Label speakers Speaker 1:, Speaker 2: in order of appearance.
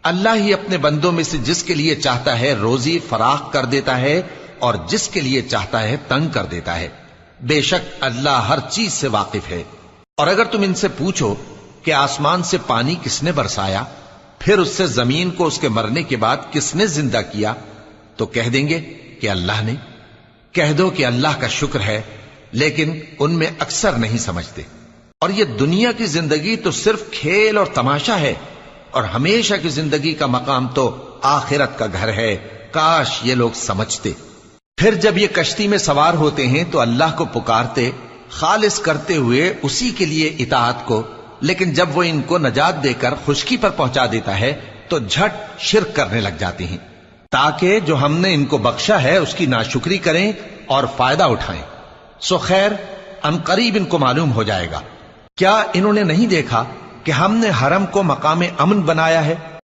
Speaker 1: اللہ ہی اپنے بندوں میں سے جس کے لیے چاہتا ہے روزی فراخ کر دیتا ہے اور جس کے لیے چاہتا ہے تنگ کر دیتا ہے۔ بے شک اللہ ہر چیز سے واقف ہے۔ اور اگر تم ان سے پوچھو کہ آسمان سے پانی کس نے برسایا، پھر اس سے زمین کو اس کے مرنے کے بعد کس نے زندہ کیا، تو کہہ دیں گے کہ اللہ نے۔ کہہ دو کہ اللہ کا شکر ہے، لیکن ان میں اکثر نہیں سمجھتے۔ اور یہ دنیا کی زندگی تو صرف کھیل اور تماشا ہے، اور ہمیشہ کی زندگی کا مقام تو آخرت کا گھر ہے۔ کاش یہ لوگ سمجھتے۔ پھر جب یہ کشتی میں سوار ہوتے ہیں تو اللہ کو پکارتے، خالص کرتے ہوئے اسی کے لیے اطاعت کو، لیکن جب وہ ان کو نجات دے کر خشکی پر پہنچا دیتا ہے تو جھٹ شرک کرنے لگ جاتے ہیں، تاکہ جو ہم نے ان کو بخشا ہے اس کی ناشکری کریں اور فائدہ اٹھائیں۔ سو خیر ان قریب ان کو معلوم ہو جائے گا۔ کیا انہوں نے نہیں دیکھا کہ ہم نے حرم کو مقام امن بنایا ہے؟